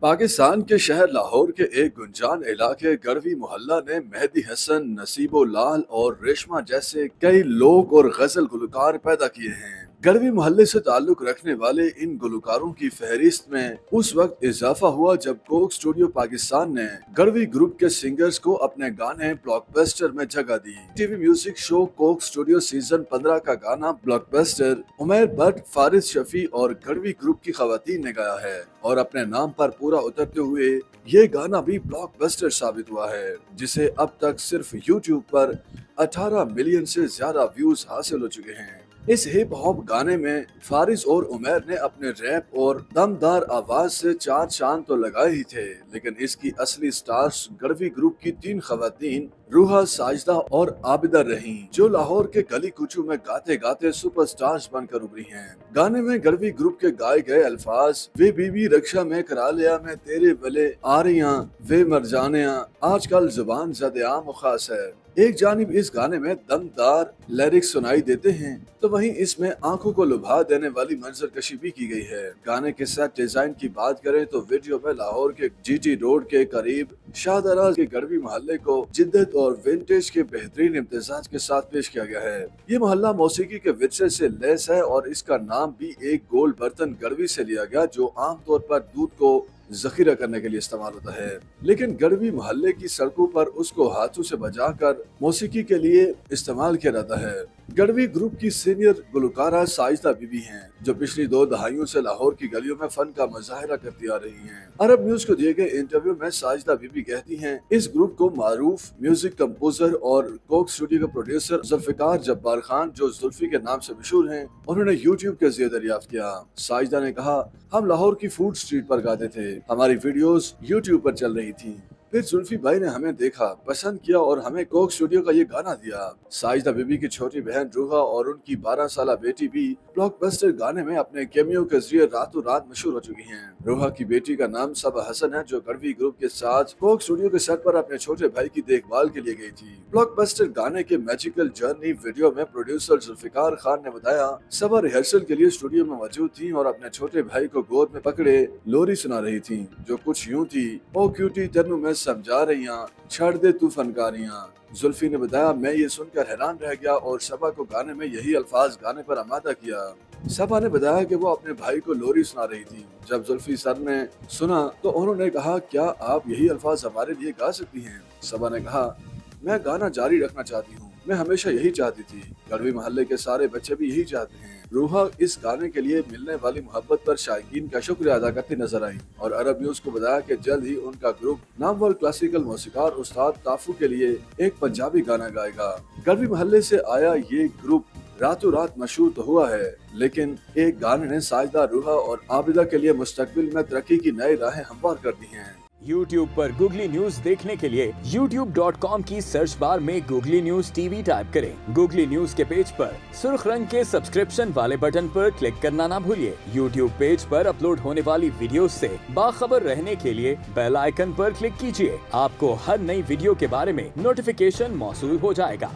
पाकिस्तान के शहर लाहौर के एक गुंजान इलाके गढ़वी मोहल्ला ने मेहदी हसन, नसीबो लाल और रेशमा जैसे कई लोग और गजल गुलकार पैदा किए हैं। गढ़वी मोहल्ले से ताल्लुक रखने वाले इन गुलकारों की फहरिस्त में उस वक्त इजाफा हुआ जब कोक स्टूडियो पाकिस्तान ने गढ़वी ग्रुप के सिंगर्स को अपने गाने ब्लॉकबस्टर में जगह दी। TV music show Coke studio season 15 का गाना ब्लॉकबस्टर उमैर भट्ट, फारिस शफी और गढ़वी ग्रुप की खवातीन ने गाया है और अपने नाम पर पूरा उतरते हुए ये गाना भी ब्लॉकबस्टर साबित हुआ है, जिसे अब तक सिर्फ यूट्यूब पर 18 मिलियन से ज्यादा व्यूज हासिल हो चुके हैं। इस हिप हॉप गाने में फारिस और उमैर ने अपने रैप और दमदार आवाज से चार चांद तो लगाए ही थे, लेकिन इसकी असली स्टार्स गढ़वी ग्रुप की 3 खवातीन रूहा, साजिदा और आबिदा रहीं, जो लाहौर के गली कुचू में गाते गाते सुपरस्टार्स बनकर उभरी हैं। गाने में गढ़वी ग्रुप के गाए गए अल्फाज वे बीबी रक्षा में करा लिया मैं तेरे वले आ रहियां वे मर जानिया आजकल जुबान ज़द आम खास है। एक जानिब इस गाने में दमदार लिरिक्स सुनाई देते हैं तो वहीं इसमें आंखों को लुभा देने वाली मंजरकशी भी की गई है। गाने के सेट डिजाइन की बात करें तो वीडियो में लाहौर के जीटी रोड के करीब शाहदरा के गढ़वी मोहल्ले को जिद्दत और विंटेज के बेहतरीन इम्तिजाज के साथ पेश किया गया है। ये मोहल्ला मौसीकी के विरसे से लैस है और इसका नाम भी एक गोल बर्तन गढ़वी से लिया गया, जो आमतौर पर दूध को जखीरा करने के लिए इस्तेमाल होता है, लेकिन गढ़वी मोहल्ले की सड़कों पर उसको हाथों से बजाकर मौसीकी के लिए इस्तेमाल किया जाता है। गढ़वी ग्रुप की सीनियर गुलकारा साजिदा बीबी हैं, जो पिछली 2 दहाइयों से लाहौर की गलियों में फन का मुजाहरा करती आ रही हैं। अरब न्यूज को दिए गए इंटरव्यू में साजिदा बीबी कहती हैं, इस ग्रुप को मारूफ म्यूजिक कंपोजर और कोक स्टूडियो के प्रोड्यूसर जुल्फिकार जब्बार खान, जो जुल्फी के नाम से मशहूर हैं, उन्होंने यूट्यूब के जरिए दरियाफ्त किया। साजिदा ने कहा, हम लाहौर की फूड स्ट्रीट पर गाते थे, हमारी वीडियोस यूट्यूब पर चल रही थी, फिर जुल्फी भाई ने हमें देखा, पसंद किया और हमें कोक स्टूडियो का ये गाना दिया। साजिदा बीबी की छोटी बहन रूहा और उनकी 12 साल बेटी भी ब्लॉकबस्टर गाने में अपने कैमियो के जरिए रातों रात मशहूर हो चुकी हैं। रूहा की बेटी का नाम सबा हसन है, जो गढ़वी ग्रुप के साथ कोक स्टूडियो के सेट पर अपने छोटे भाई की देखभाल के लिए गई थी। ब्लॉकबस्टर गाने के मैजिकल जर्नी वीडियो में प्रोड्यूसर जुल्फिकार खान ने बताया, सबा रिहर्सल के लिए स्टूडियो में मौजूद थी और अपने छोटे भाई को गोद में पकड़े लोरी सुना रही थी, जो कुछ यूं थी, ओ क्यूटी तेनू मैं समझा रहियां छड़ दे तू फनकारियां। जुल्फी ने बताया, मैं ये सुनकर हैरान रह गया और सबा को गाने में यही अल्फाज गाने पर आमादा किया। सबा ने बताया कि वो अपने भाई को लोरी सुना रही थी। जब जुल्फी सर ने सुना तो उन्होंने कहा, क्या आप यही अल्फाज हमारे लिए गा सकती हैं? सबा ने कहा, मैं गाना जारी रखना चाहती हूँ, मैं हमेशा यही चाहती थी, गढ़वी मोहल्ले के सारे बच्चे भी यही चाहते हैं। रूहा इस गाने के लिए मिलने वाली मोहब्बत पर शायकीन का शुक्रिया अदा करती नजर आई और अरब न्यूज को बताया कि जल्द ही उनका ग्रुप नामवर क्लासिकल मौसीकार उस्ताद ताफू के लिए एक पंजाबी गाना गाएगा। गढ़वी मोहल्ले से आया ये ग्रुप रातों रात मशहूर तो हुआ है, लेकिन एक गाने ने साजिदा, रूहा और आबिदा के लिए मुस्तकबिल में तरक्की की नई राहें हमवार कर दी हैं। YouTube पर गूगली न्यूज देखने के लिए youtube.com की सर्च बार में गूगली न्यूज टीवी टाइप करें। गूगली न्यूज के पेज पर सुर्ख रंग के सब्सक्रिप्शन वाले बटन पर क्लिक करना ना भूलिए। YouTube पेज पर अपलोड होने वाली वीडियोस से बाखबर रहने के लिए बेल आइकन पर क्लिक कीजिए। आपको हर नई वीडियो के बारे में नोटिफिकेशन मौसूल हो जाएगा।